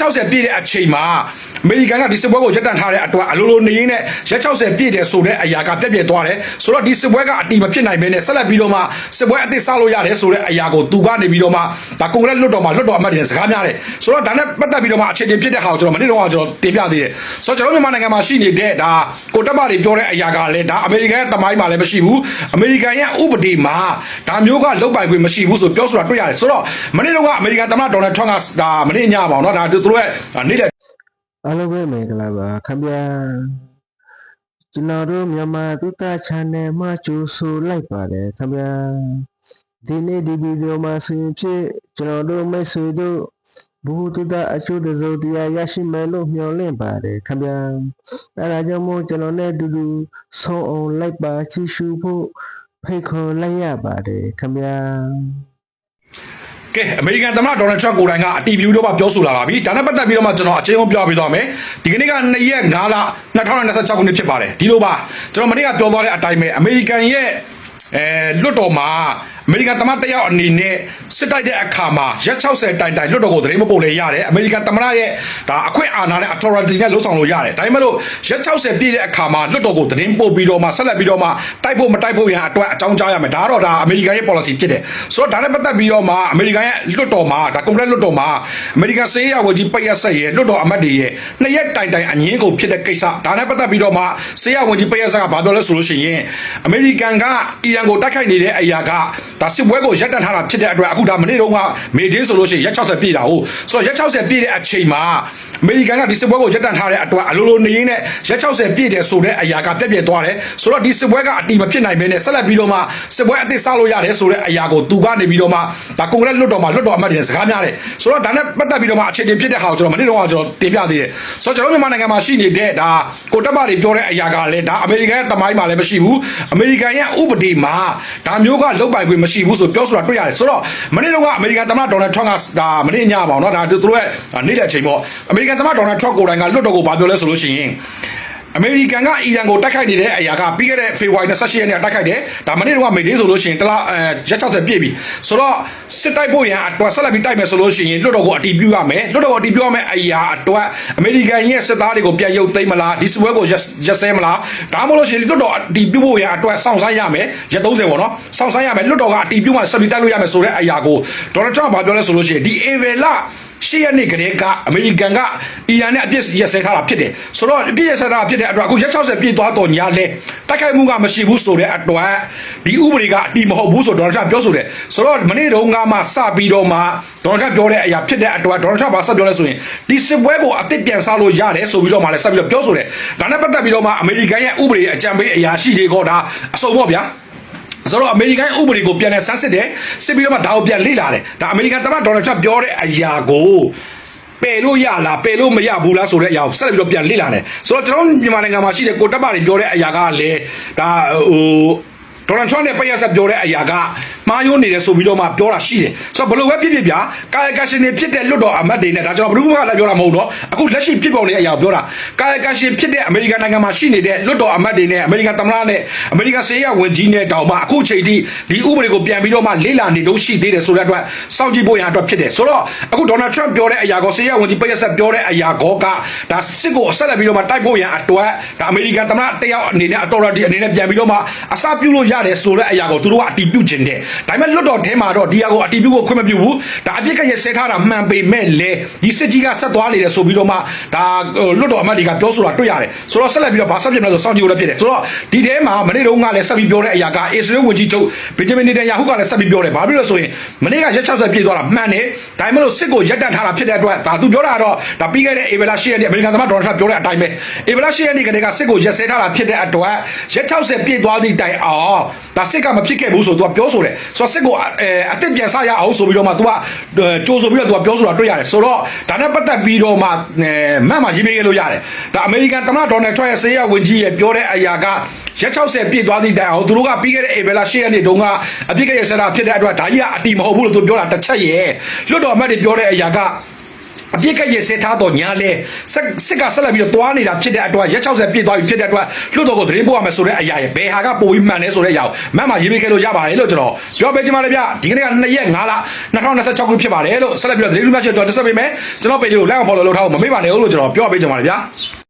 60ပြည့်တဲ့အချိန်မှာအမေရိကန်ကဒီစစ်ပွဲကိုရပ်တန့်ထားတဲ့အတွက်အလိုလိုနေရင်းနဲ့ရက်60ပြည့်တယ်ဆိုတဲ့အရာကပြက်ပြက်သွားတယ်ဆိုတော့ဒီစစ်ပွဲကအတီမဖြစ်နိုင်ဘဲနဲ့ဆက်လက်ပြီးတော့မှစစ်ပွဲအသစ်စလို့ရတယ်ဆိုတဲ့အရာကိုသူကနေပြီးတော့မှဒါကွန်ဂရက်လွှတ်တော်မှာလွှတ်တော်အမတ်တွေစကားများတယ်ဆိုတော့ဒါနဲ့ပတ်သက်ပြီးတော့မှအခြေတင်ဖြစ်တဲ့ဟာကိုကျွန်တော်မနေ့တော့ကျွန်တော်တင်ပြသေးတယ်ဆိုတော့ကျွန်တော်မြန်မာနိုင်ငံမှာရှိနေတဲ့ဒါကိုတက်မတွေပြောတဲ့အရာကလည်းဒါအမေရိကန်ရဲ့တမိုင်းမှာလည်းမရှိဘူးအမေရိကန်ရဲ့ဥပဒေမှာဒါမျိုးကလောက်ပိုင်ခွင့်မရှိဘူးဆိုပြောဆိုတာတွေ့ရတယ်ဆိုတော့မနေ့တော့ကအမေရိကန်သမ္မတဒေါ်နယ်ထရန့်ကဒါမနေ့ညပါအောင်เนาะဒါသူတို့ရဲ့နေ့အားလုံးပဲမင်္ဂလာပါခင်ဗျာကျွန်တော်တို့မြန်မာသုတ channel မှာကြိုဆိုလိုက်ပါတယ်ခင်ဗျာဒီနေ့ဒီဗီဒီယိုမှာဆိုရင်ဖြစ်ကျွန်တော်တို့မိတ်ဆွေတို့ဘူသုတအကျိုးတစုံတရာရရှိမယ်လို့မျှော်လင့်ပါတယ်ခင်ဗျာအဲဒါကြောင့်မို့ကျွန်တော်နဲ့အတူတူဆုံးအောင်လိုက်ပါကြည့်ရှုဖို့ဖိတ်ခေါ်လိုက်ရပါတယ်ခင်ဗျာကဲအမေရိကန်သမ္မတဒေါ်နယ်ထရန့်ကိုယ်တိုင်ကအတီးဗျူးတော့ပြောဆိုလာပါပြီဒါနဲ့ပတ်သက်ပြီးတော့မှကျွန်တော်အချင်းချင်းပြောပြသွားမယ်ဒီကနေ့က2ရက်5လ2026ခုနှစ်ဖြစ်ပါတယ်ဒီလိုပါကျွန်တော်မနေ့ကပြောသွားတဲ့အတိုင်းပဲအမေရိကန်ရဲ့လွှတ်တော်မှာအမေရိကန်သမ္မတတယောက်အနေနဲ့စစ်တိုက်တဲ့အခါမှာရက်60တိုင်လွှတ်တော်ကိုသတင်းမပို့လဲရတယ်အမေရိကန်သမ္မတရဲ့ဒါအခွင့်အာဏာနဲ့ authority နဲ့လှုပ်ဆောင်လို့ရတယ်ဒါပေမဲ့လို့ရက်60ပြည့်တဲ့အခါမှာလွှတ်တော်ကိုသတင်းပို့ပြီးတော့မှဆက်လက်ပြီးတော့မှတိုက်ဖို့မတိုက်ဖို့ရန်အတွက်အကြောင်းကြားရမယ်ဒါတော့ဒါအမေရိကန်ရဲ့ policy ဖြစ်တယ်ဆိုတော့ဒါနဲ့ပတ်သက်ပြီးတော့မှအမေရိကန်ရဲ့လွှတ်တော်မှာဒါကွန်ဂရက်လွှတ်တော်မှာအမေရိကန်စေးရဝကြီးပိတ်ရက်ဆက်ရဲ့လွှတ်တော်အမတ်တွေရဲ့2ရက်တိုင်အငင်းကုန်ဖြစ်တဲ့ကိစ္စဒါနဲ့ပတ်သက်ပြီးတော့မှစေးရဝကြီးပိတ်ရက်ဆက်ကဘာပြောလဲဆိုလို့ရှိရင်အမေရိကန်ကအီရန်ကိုတိုက်ခိုက်နေတဲ့အရာကဒါစစ်ပွဲကိုရပ်တန့်ထားတာဖြစ်တဲ့အတွက်အခုဒါမနေ့တုန်းကမေဒင်းဆိုလို့ရှိရင်ရက်60ပြည့်တာဟုတ်ဆိုတော့ရက်60ပြည့်တဲ့အချိန်မှာအမေရိကန်ကဒီစစ်ပွဲကိုရပ်တန့်ထားတဲ့အတွက်အလိုလိုနေရင်းနဲ့ရက်60ပြည့်တယ်ဆိုတဲ့အရာကပြက်ပြက်သွားတယ်ဆိုတော့ဒီစစ်ပွဲကအတီမဖြစ်နိုင်ဘဲနဲ့ဆက်လက်ပြီးတော့မှစစ်ပွဲအသစ်စလို့ရတယ်ဆိုတဲ့အရာကိုသူကနေပြီးတော့မှဒါကွန်ဂရက်လွှတ်တော်မှာလွှတ်တော်အမတ်တွေစကားများတယ်ဆိုတော့ဒါနဲ့ပတ်သက်ပြီးတော့မှအခြေတင်ဖြစ်တဲ့ဟာကိုကျွန်တော်မနေ့တော့ကျွန်တော်တင်ပြသေးတယ်ဆိုတော့ကျွန်တော်မြန်မာနိုင်ငံမှာရှိနေတဲ့ဒါကိုတက်မတွေပြောတဲ့အရာကလည်းဒါအမေရိကန်ရဲ့တမိုင်းမှာလည်းမရှိဘူးအမေရိကန်ရဲ့ဥပဒေမှာဒါမျိုးကလောက်ပိုင်ခွင့်မရှိဘူးဆိုပြောဆိုတာတွေ့ရတယ်ဆိုတော့မနေ့တော့ကအမေရိကန်သမ္မတဒေါ်နယ်ထရန့်ကဒါမနေ့ညပါအောင်เนาะဒါသူတို့ရဲ့နေ့တဲ့အချိန်ပေါ့အမေရိကန်သမ္မတဒေါ်နယ်ထရန့်ကိုယ်တိုင်ကလွှတ်တော်ကိုဘာပြောလဲဆိုလို့ရှိရင်အမေရိကန်ကအီရန်ကိုတိုက်ခိုက်နေတဲ့အရာကပြီးခဲ့တဲ့ဖေဖော်ဝါရီ28ရက်နေ့တိုက်ခိုက်တယ်ဒါမနေ့တော့မေဒင်းဆိုလို့ရှိရင်တလားရက်60ပြည့်ပြီဆိုတော့စစ်တိုက်ဖို့ရန်အတွက်ဆက်လက်ပြီးတိုက်မယ်ဆိုလို့ရှိရင်လွှတ်တော်ကိုအတီးပြုတ်ရမယ်လွှတ်တော်ကိုအတီးပြုတ်ရမယ်အရာအတွက်အမေရိကန်ရဲ့စစ်သားတွေကိုပြန်ရုပ်သိမ်းမလားဒီစပွဲကိုရက်စဲမလားဒါမှမဟုတ်လို့ရှိရင်လွှတ်တော်အတီးပြုတ်ဖို့ရန်အတွက်စောင့်ဆိုင်းရမယ်ရက်30ပေါ့နော်စောင့်ဆိုင်းရမယ်လွှတ်တော်ကအတီးပြုတ်မှဆက်ပြီးတိုက်လို့ရမယ်ဆိုတဲ့အရာကိုဒေါ်နယ်ထရန့်ဘာပြောလဲဆိုလို့ရှိရင်ဒီအေဗယ်လာရှေ့ရနေ့ကလေးကအမေရိကန်ကအီရန်နဲ့အပြစ်ရက်စဲထားတာဖြစ်တယ်ဆိုတော့အပြစ်ရက်စဲထားတာဖြစ်တဲ့အတွက်အခုရက်60ပြည့်သွားတော့ညာလဲတိုက်ခိုက်မှုကမရှိဘူးဆိုတဲ့အတွက်ဒီဥပဒေကအတီမဟုတ်ဘူးဆိုဒေါ်နယ်ထရန့်ပြောဆိုတယ်ဆိုတော့မနေ့တုန်းကမှစပြီးတော့မှဒေါ်နယ်ထရန့်ပြောတဲ့အရာဖြစ်တဲ့အတွက်ဒေါ်နယ်ထရန့်ဘာဆက်ပြောလဲဆိုရင်ဒီစစ်ပွဲကိုအသစ်ပြန်စားလို့ရတယ်ဆိုပြီးတော့မှလည်းဆက်ပြီးတော့ပြောဆိုတယ်ဒါနဲ့ပတ်သက်ပြီးတော့မှအမေရိကန်ရဲ့ဥပဒေအကြံပေးအရာရှိတွေကဒါအစုံပေါ့ဗျာဆိုတော့အမေရိကန်ဥပဒေကိုပြန်လဲဆန်းစစ်တယ်စစ်ပြီးတော့မှဒါကိုပြန်လေ့လာတယ်ဒါအမေရိကန်သမ္မတဒေါ်နယ်ထရန့်ပြောတဲ့အရာကိုပယ်လို့ရလားပယ်လို့မရဘူးလားဆိုတဲ့အရာကိုဆက်ပြီးတော့ပြန်လေ့လာတယ်ဆိုတော့ကျွန်တော်မြန်မာနိုင်ငံမှာရှိတဲ့ကိုတက်ပါတွေပြောတဲ့အရာကလည်းဒါဒေါ်နယ်ထရန့်နဲ့ပိတ်ရက်ဆက်ပြောတဲ့အရာကမှားယွင်းနေတယ်ဆိုပြီးတော့မှပြောတာရှိတယ်ဆိုတော့ဘယ်လိုပဲဖြစ်ဖြစ်ဗျာကာယကရှင်တွေဖြစ်တဲ့လွတ်တော်အမတ်တွေနဲ့ဒါကျွန်တော်ဘယ်သူမှလည်းပြောတာမဟုတ်တော့အခုလက်ရှိဖြစ်ပေါ်နေတဲ့အရာကိုပြောတာကာယကရှင်ဖြစ်တဲ့အမေရိကန်နိုင်ငံမှာရှိနေတဲ့လွတ်တော်အမတ်တွေနဲ့အမေရိကန်သမ္မတနဲ့အမေရိကန်စေရဝန်ကြီးနဲ့တောင်မှအခုချိန်ထိဒီဥပဒေကိုပြန်ပြီးတော့မှလေ့လာနေတော့ရှိသေးတယ်ဆိုတဲ့အတွက်စောင့်ကြည့်ဖို့ရန်အတွက်ဖြစ်တယ်ဆိုတော့အခုဒေါ်နယ်ထရန့်ပြောတဲ့အရာကိုစေရဝန်ကြီးပိတ်ရက်ဆက်ပြောတဲ့အရာကောကဒါစစ်ကိုဆက်လက်ပြီးတော့မှတိုက်ဖို့ရန်အတွက်ဒါအမေရိကန်သမ္မတတယောက်အနေနဲ့ authority အနေနဲ့ပြန်ပြီးတော့မှအစပြုလို့ရတယ်ဆိုတဲ့အရာကိုသူတို့ကအတီးပြုတ်ခြင်းတယ်ဒါပေမဲ့လွတ်တော်ထဲမှာတော့ဒီအရာကိုအတီးပြုတ်ကိုခွင့်မပြုဘူးဒါအပြစ်ကရဆဲထားတာမှန်ပေမဲ့လေဒီစစ်ကြီးကဆက်သွားနေတယ်ဆိုပြီးတော့မှဒါလွတ်တော်အမတ်တွေကပြောဆိုတာတွေ့ရတယ်ဆိုတော့ဆက်လက်ပြီးတော့ဘာဆက်ဖြစ်မလဲဆိုစောင့်ကြည့်လို့လည်းဖြစ်တယ်ဆိုတော့ဒီထဲမှာမနေ့တုန်းကလည်းဆက်ပြီးပြောတဲ့အရာကအစ္စရေးဝန်ကြီးချုပ်ဘင်ဂျမင်နေတန်ယာဟုကလည်းဆက်ပြီးပြောတယ်ဘာဖြစ်လို့ဆိုရင်မနေ့ကရက်60ပြည့်သွားတာမှန်တယ်ဒါပေမဲ့လို့စစ်ကိုရပ်တန့်ထားတာဖြစ်တဲ့အတွက်ဒါသူပြောတာတော့ဒါပြီးခဲ့တဲ့အေဗလာ10ရက်နေ့အမေရိကန်သမ္မတဒေါ်နယ်ထရန့်ပြောတဲ့အတိုင်းပဲအေဗလာ10ရက်နေ့ကတည်းကစစ်ကိုရက်ဆဲထားတာဖြစ်တဲ့အတွက်ရက်60ပြည့်သွားသည့်တိုင်အောင်ဒါစစ်ကမဖြစ်ခဲ့ဘူးဆိုသူကပြောဆိုတယ်ဆိုတော့စစ်ကိုအသက်ပြန်ဆရအောင်ဆိုပြီးတော့မှသူကကြိုးဆိုပြီးတော့သူကပြောဆိုတာတွေ့ရတယ်ဆိုတော့ဒါနဲ့ပတ်သက်ပြီးတော့မှမတ်မှာရေးပေးခဲ့လို့ရတယ်ဒါအမေရိကန်သမ္မတဒေါ်နယ်ထရန့်ရဲ့စေရဝန်ကြီးရဲ့ပြောတဲ့အရာကရက်60ပြည့်သွားသည့်တိုင်အောင်သူတို့ကပြီးခဲ့တဲ့အေဗလာ10ရက်နေ့တုန်းကအပြစ်ကရဆရာဖြစ်တဲ့အတွက်ဒါကြီးကအတီမဟုတ်ဘူးလို့သူပြောတာတစ်ချက်ရဲ့လွတ်တော်အမတ်တွေပြောတဲ့အရာက အပြစ်ကရစ်စစ်ထားတော့ညာလဲစစ်ကဆက်လက်ပြီးတော့တွားနေတာဖြစ်တဲ့အတွက်ရက်60ပြည့်သွားပြီဖြစ်တဲ့အတွက်လွတ်တော်ကိုသတင်းပို့ရမယ်ဆိုတဲ့အရာရဲ့ဘယ်ဟာကပိုပြီးမှန်လဲဆိုတဲ့အရာမတ်မှာရေးပေးခဲ့လို့ရပါတယ်လို့ကျွန်တော်ပြောပေးချင်ပါတယ်ဗျဒီကနေ့က2ရက်5လ2026ခုဖြစ်ပါတယ်လို့ဆက်လက်ပြီးတော့သတင်းလူများချက်တော်တက်ဆက်ပေးမယ်ကျွန်တော်ပေလေးကို like and follow လုပ်ထားဖို့မမေ့ပါနဲ့လို့ကျွန်တော်ပြောပေးချင်ပါတယ်ဗျ